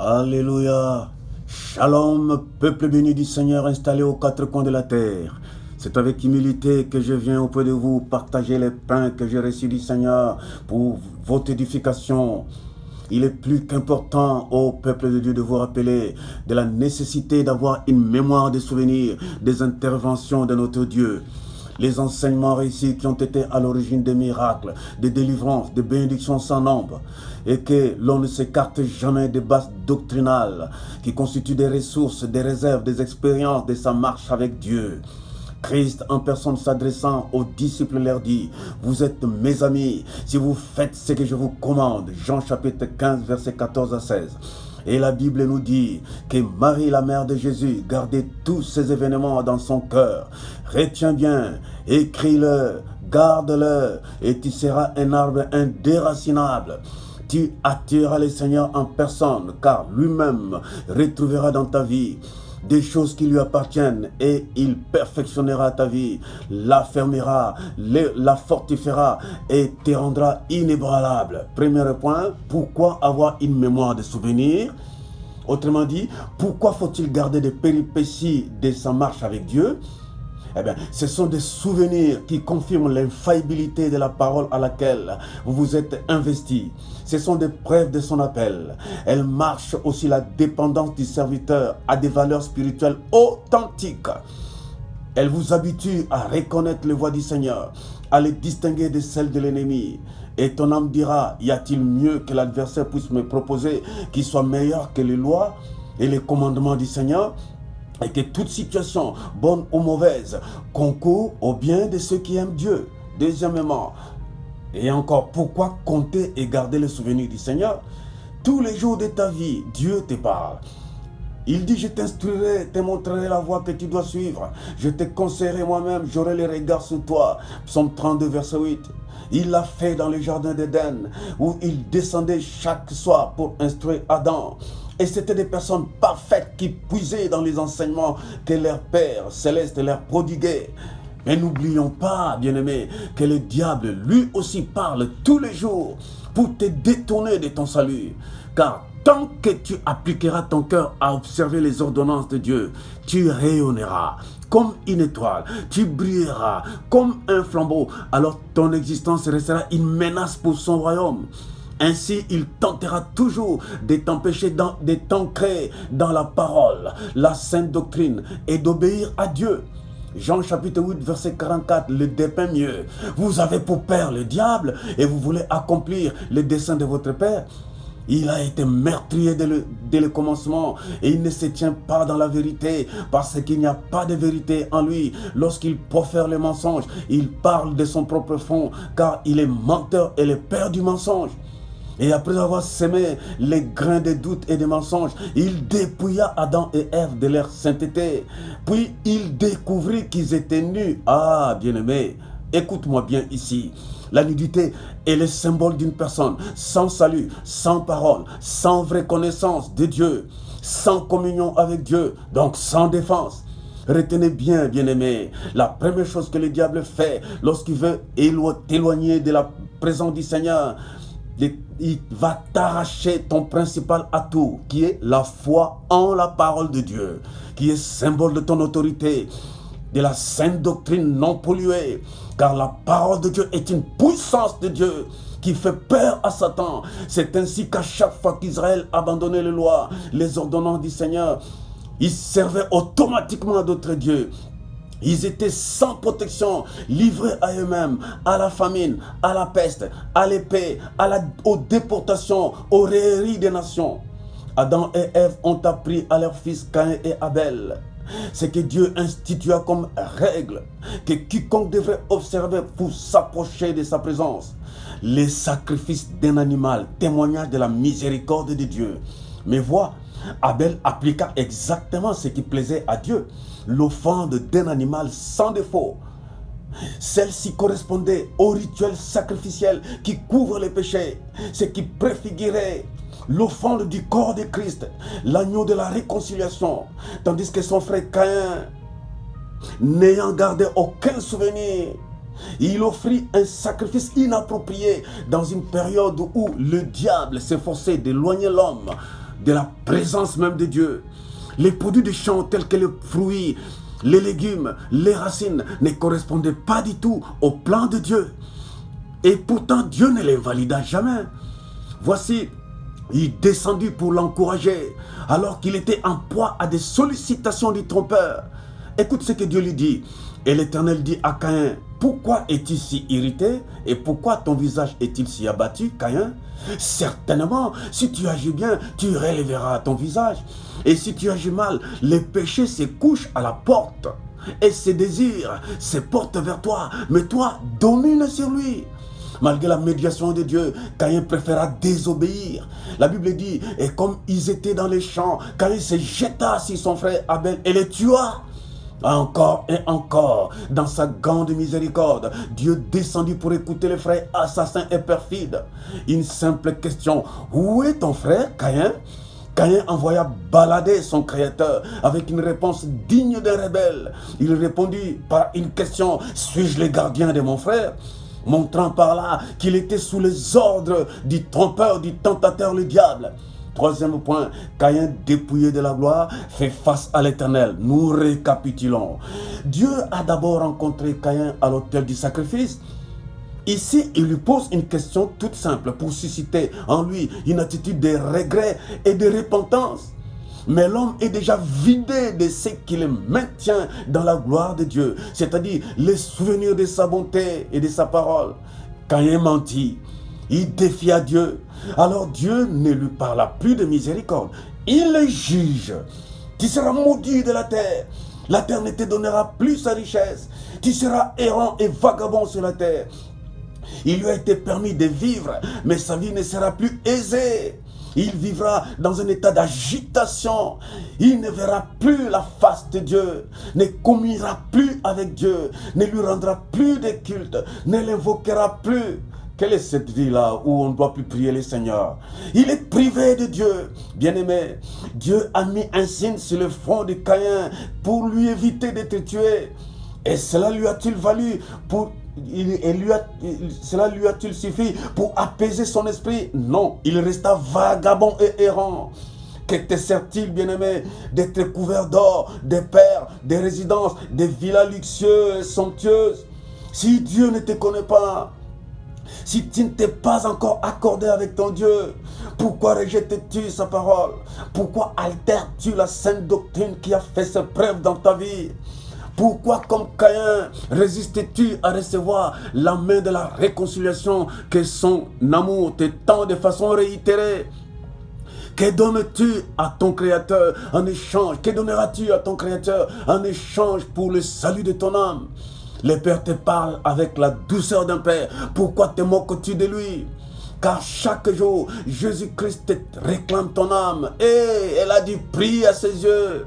Alléluia. Shalom, peuple béni du Seigneur installé aux quatre coins de la terre. C'est avec humilité que je viens auprès de vous partager les pains que j'ai reçus du Seigneur pour votre édification. Il est plus qu'important au peuple de Dieu de vous rappeler de la nécessité d'avoir une mémoire des souvenirs, des interventions de notre Dieu. Les enseignements réussis qui ont été à l'origine des miracles, des délivrances, des bénédictions sans nombre. Et que l'on ne s'écarte jamais des bases doctrinales qui constituent des ressources, des réserves, des expériences de sa marche avec Dieu. Christ en personne s'adressant aux disciples leur dit: vous êtes mes amis si vous faites ce que je vous commande. Jean chapitre 15 versets 14 à 16. Et la Bible nous dit que Marie, la mère de Jésus, gardait tous ces événements dans son cœur. Retiens bien, écris-le, garde-le, et tu seras un arbre indéracinable. Tu attireras le Seigneur en personne, car lui-même retrouvera dans ta vie des choses qui lui appartiennent, et il perfectionnera ta vie, l'affermira, la fortifiera et te rendra inébranlable. Premier point, pourquoi avoir une mémoire de souvenirs? Autrement dit, pourquoi faut-il garder des péripéties de sa marche avec Dieu? Eh bien, ce sont des souvenirs qui confirment l'infaillibilité de la parole à laquelle vous vous êtes investi. Ce sont des preuves de son appel. Elles marchent aussi la dépendance du serviteur à des valeurs spirituelles authentiques. Elles vous habituent à reconnaître les voix du Seigneur, à les distinguer de celles de l'ennemi. Et ton âme dira: y a-t-il mieux que l'adversaire puisse me proposer, qui soit meilleur que les lois et les commandements du Seigneur? Et que toute situation, bonne ou mauvaise, concourt au bien de ceux qui aiment Dieu. Deuxièmement, et encore, pourquoi compter et garder le souvenir du Seigneur? Tous les jours de ta vie, Dieu te parle. Il dit: je t'instruirai, te montrerai la voie que tu dois suivre. Je te conseillerai moi-même, j'aurai les regards sur toi. Psaume 32, verset 8. Il l'a fait dans le jardin d'Éden, où il descendait chaque soir pour instruire Adam. Et c'était des personnes parfaites qui puisaient dans les enseignements que leur Père céleste leur prodiguait. Mais n'oublions pas, bien-aimés, que le diable lui aussi parle tous les jours pour te détourner de ton salut. Car tant que tu appliqueras ton cœur à observer les ordonnances de Dieu, tu rayonneras comme une étoile, tu brilleras comme un flambeau. Alors ton existence restera une menace pour son royaume. Ainsi, il tentera toujours de t'empêcher de t'ancrer dans la parole, la sainte doctrine, et d'obéir à Dieu. Jean chapitre 8, verset 44, le dépeint mieux. Vous avez pour père le diable et vous voulez accomplir les desseins de votre père. Il a été meurtrier dès le commencement et il ne se tient pas dans la vérité parce qu'il n'y a pas de vérité en lui. Lorsqu'il profère les mensonges, il parle de son propre fond car il est menteur et le père du mensonge. Et après avoir semé les grains de doute et de mensonges, il dépouilla Adam et Ève de leur sainteté. Puis il découvrit qu'ils étaient nus. Ah, bien-aimé, écoute-moi bien ici. La nudité est le symbole d'une personne sans salut, sans parole, sans vraie connaissance de Dieu, sans communion avec Dieu, donc sans défense. Retenez bien, bien-aimés, la première chose que le diable fait lorsqu'il veut t'éloigner de la présence du Seigneur, il va t'arracher ton principal atout, qui est la foi en la parole de Dieu, qui est symbole de ton autorité, de la sainte doctrine non polluée, car la parole de Dieu est une puissance de Dieu qui fait peur à Satan. C'est ainsi qu'à chaque fois qu'Israël abandonnait les lois, les ordonnances du Seigneur, ils servaient automatiquement à d'autres dieux. Ils étaient sans protection, livrés à eux-mêmes, à la famine, à la peste, à l'épée, aux déportations, aux railleries des nations. Adam et Ève ont appris à leurs fils Caïn et Abel ce que Dieu institua comme règle, que quiconque devrait observer pour s'approcher de sa présence. Les sacrifices d'un animal, témoignage de la miséricorde de Dieu. Mais vois, Abel appliqua exactement ce qui plaisait à Dieu, l'offrande d'un animal sans défaut. Celle-ci correspondait au rituel sacrificiel qui couvre les péchés, ce qui préfigurait l'offrande du corps de Christ, l'agneau de la réconciliation, tandis que son frère Caïn, n'ayant gardé aucun souvenir, il offrit un sacrifice inapproprié dans une période où le diable s'efforçait d'éloigner l'homme de la présence même de Dieu. Les produits des champs tels que les fruits, les légumes, les racines ne correspondaient pas du tout au plan de Dieu. Et pourtant, Dieu ne les valida jamais. Voici, il descendit pour l'encourager, alors qu'il était en proie à des sollicitations du trompeur. Écoute ce que Dieu lui dit. Et l'Éternel dit à Caïn, pourquoi es-tu si irrité et pourquoi ton visage est-il si abattu, Caïn? Certainement, si tu agis bien, tu relèveras ton visage. Et si tu agis mal, les péchés se couchent à la porte. Et ses désirs se portent vers toi, mais toi, domine sur lui. Malgré la médiation de Dieu, Caïn préféra désobéir. La Bible dit, et comme ils étaient dans les champs, Caïn se jeta sur son frère Abel et le tua. Encore et encore, dans sa grande miséricorde, Dieu descendit pour écouter les frères assassins et perfides. Une simple question, où est ton frère, Caïn? Caïn envoya balader son créateur avec une réponse digne d'un rebelle. Il répondit par une question, suis-je le gardien de mon frère? Montrant par là qu'il était sous les ordres du trompeur, du tentateur, le diable. Troisième point, Caïn, dépouillé de la gloire, fait face à l'Éternel. Nous récapitulons. Dieu a d'abord rencontré Caïn à l'autel du sacrifice. Ici, il lui pose une question toute simple pour susciter en lui une attitude de regret et de repentance. Mais l'homme est déjà vidé de ce qui le maintient dans la gloire de Dieu, c'est-à-dire les souvenirs de sa bonté et de sa parole. Caïn mentit, il défia Dieu. Alors Dieu ne lui parla plus de miséricorde. Il le juge. Tu seras maudit de la terre ne te donnera plus sa richesse. Tu seras errant et vagabond sur la terre. Il lui a été permis de vivre, mais sa vie ne sera plus aisée. Il vivra dans un état d'agitation. Il ne verra plus la face de Dieu, ne communiera plus avec Dieu, ne lui rendra plus de culte, ne l'invoquera plus. Quelle est cette vie-là où on ne doit plus prier le Seigneur? Il est privé de Dieu. Bien-aimé, Dieu a mis un signe sur le front de Caïn pour lui éviter d'être tué. Et cela lui a-t-il valu pour... cela lui a-t-il suffi pour apaiser son esprit? Non, il resta vagabond et errant. Que te sert-il, bien-aimé, d'être couvert d'or, de perles, de résidences, de villas luxueuses et somptueuses? Si Dieu ne te connaît pas, si tu ne t'es pas encore accordé avec ton Dieu, pourquoi rejettes-tu sa parole? Pourquoi altères-tu la sainte doctrine qui a fait ses preuves dans ta vie? Pourquoi, comme Caïn, résistes-tu à recevoir la main de la réconciliation que son amour te tend de façon réitérée? Que donnes-tu à ton Créateur en échange? Que donneras-tu à ton Créateur en échange pour le salut de ton âme? Le Père te parle avec la douceur d'un Père. Pourquoi te moques-tu de lui? Car chaque jour, Jésus-Christ te réclame ton âme. Et elle a dit, prie à ses yeux.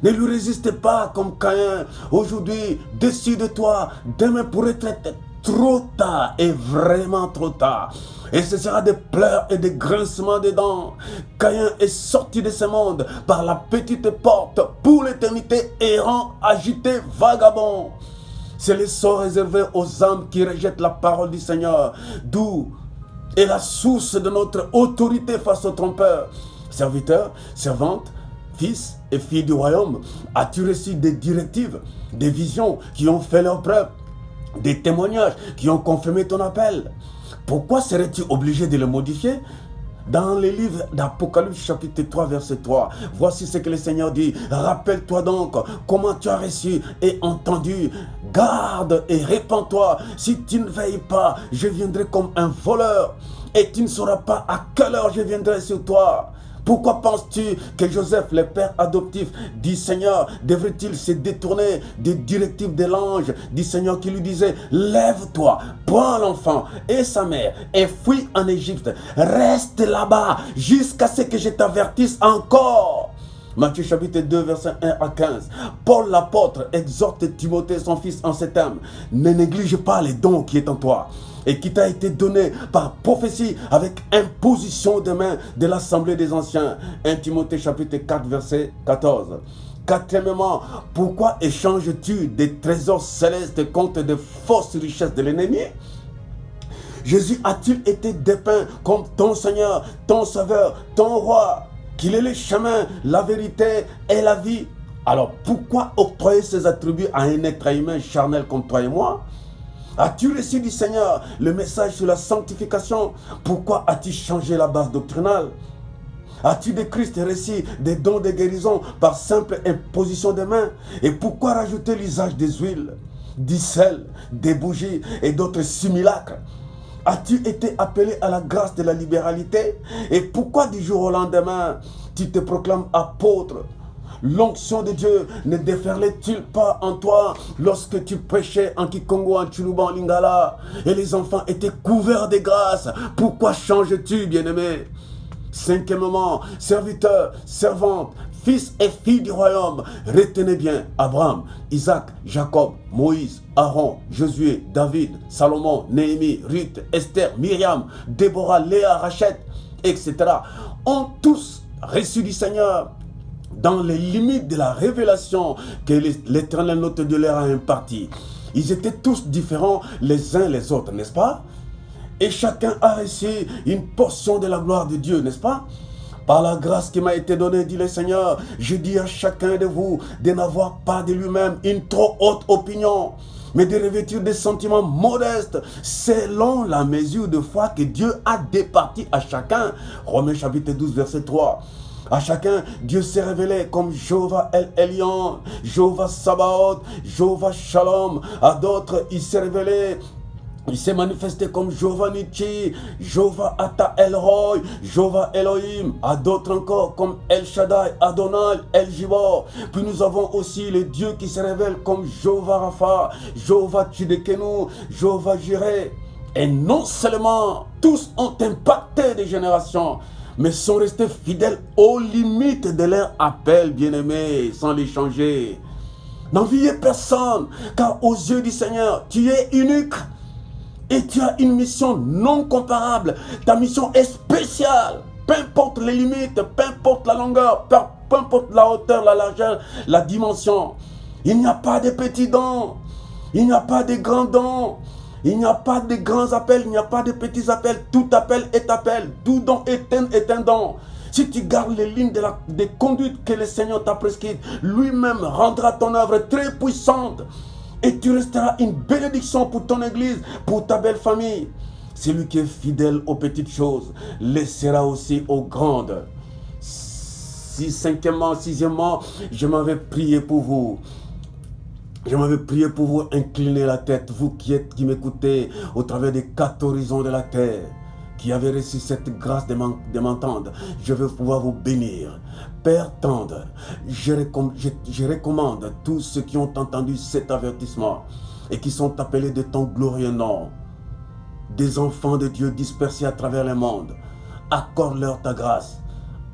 Ne lui résiste pas comme Caïn. Aujourd'hui, décide-toi. Demain pourrait être trop tard et vraiment trop tard. Et ce sera des pleurs et des grincements de dents. Caïn est sorti de ce monde par la petite porte pour l'éternité, errant, agité, vagabond. C'est le sort réservé aux âmes qui rejettent la parole du Seigneur. D'où est la source de notre autorité face au trompeur. Serviteurs, servantes, fils et filles du royaume, as-tu reçu des directives, des visions qui ont fait leur preuve, des témoignages qui ont confirmé ton appel? Pourquoi serais-tu obligé de le modifier? Dans les livres d'Apocalypse chapitre 3 verset 3, voici ce que le Seigneur dit. Rappelle-toi donc comment tu as reçu et entendu. Garde et répands-toi. Si tu ne veilles pas, je viendrai comme un voleur. Et tu ne sauras pas à quelle heure je viendrai sur toi. Pourquoi penses-tu que Joseph, le père adoptif, dit Seigneur, devrait-il se détourner des directives de l'ange, du Seigneur qui lui disait, lève-toi, prends l'enfant et sa mère et fuis en Égypte. Reste là-bas jusqu'à ce que je t'avertisse encore. Matthieu chapitre 2 verset 1 à 15. Paul l'apôtre exhorte Timothée son fils en ces termes. Ne néglige pas les dons qui est en toi et qui t'a été donné par prophétie avec imposition de main de l'assemblée des anciens. 1 Timothée chapitre 4 verset 14. Quatrièmement, pourquoi échanges-tu des trésors célestes contre de fausses richesses de l'ennemi? Jésus a-t-il été dépeint comme ton Seigneur, ton Sauveur, ton Roi? qu'il est le chemin, la vérité et la vie. Alors pourquoi octroyer ces attributs à un être humain charnel comme toi et moi? As-tu reçu du Seigneur le message sur la sanctification? Pourquoi as-tu changé la base doctrinale? As-tu de Christ reçu des dons de guérison par simple imposition des mains? Et pourquoi rajouter l'usage des huiles, du sel, des bougies et d'autres simulacres? As-tu été appelé à la grâce de la libéralité? Et pourquoi du jour au lendemain, tu te proclames apôtre? L'onction de Dieu ne déferlait-il pas en toi lorsque tu prêchais en Kikongo, en Chuluba, en Lingala, et les enfants étaient couverts de grâce? Pourquoi changes-tu, bien-aimé? Cinquièmement, serviteurs, servantes, fils et filles du royaume, retenez bien Abraham, Isaac, Jacob, Moïse, Aaron, Josué, David, Salomon, Néhémie, Ruth, Esther, Myriam, Déborah, Léa, Rachel, etc. ont tous reçu du Seigneur dans les limites de la révélation que l'Éternel notre Dieu leur a imparti. Ils étaient tous différents les uns les autres, n'est-ce pas? Et chacun a reçu une portion de la gloire de Dieu, n'est-ce pas? Par la grâce qui m'a été donnée, dit le Seigneur, je dis à chacun de vous de n'avoir pas de lui-même une trop haute opinion, mais de revêtir des sentiments modestes selon la mesure de foi que Dieu a départie à chacun. Romains chapitre 12, verset 3. À chacun, Dieu s'est révélé comme Jéhovah El Elyon, Jéhovah Sabaoth, Jéhovah Shalom. À d'autres, il s'est révélé, il s'est manifesté comme Jéhovah Nichi, Jéhovah Ata Elroy, Jéhovah Elohim. À d'autres encore comme El Shaddai, Adonai, El Jibor. Puis nous avons aussi le Dieu qui se révèle comme Jéhovah Rapha, Jéhovah Tchidekenu, Jéhovah Jireh. Et non seulement tous ont impacté des générations, mais sont restés fidèles aux limites de leur appel, bien-aimés, sans les changer. N'enviez personne, car aux yeux du Seigneur, tu es unique. Et tu as une mission non comparable. Ta mission est spéciale. Peu importe les limites, peu importe la longueur, peu importe la hauteur, la largeur, la dimension. Il n'y a pas de petits dons. Il n'y a pas de grands dons. Il n'y a pas de grands appels. Il n'y a pas de petits appels. Tout appel est appel. Tout don est un don. Si tu gardes les lignes des conduites que le Seigneur t'a prescrites, lui-même rendra ton œuvre très puissante. Et tu resteras une bénédiction pour ton église, pour ta belle famille. Celui qui est fidèle aux petites choses, le sera aussi aux grandes. Sixièmement, je m'avais prié pour vous. Je m'avais prié pour vous incliner la tête, vous qui m'écoutez au travers des 4 horizons de la terre, qui avez reçu cette grâce de m'entendre. Je veux pouvoir vous bénir. Père tendre, je recommande tous ceux qui ont entendu cet avertissement et qui sont appelés de ton glorieux nom, des enfants de Dieu dispersés à travers le monde. Accorde-leur ta grâce,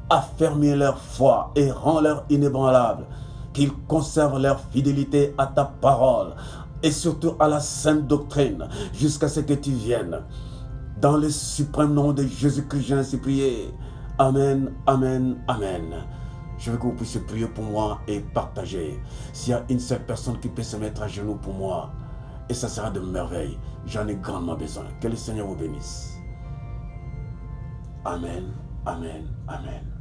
affermis leur foi et rends-leur inébranlables, qu'ils conservent leur fidélité à ta parole et surtout à la sainte doctrine jusqu'à ce que tu viennes. Dans le suprême nom de Jésus-Christ, j'ai ainsi prié. Amen, amen, amen. Je veux que vous puissiez prier pour moi et partager. S'il y a une seule personne qui peut se mettre à genoux pour moi, et ça sera de merveille. J'en ai grandement besoin. Que le Seigneur vous bénisse. Amen, amen, amen.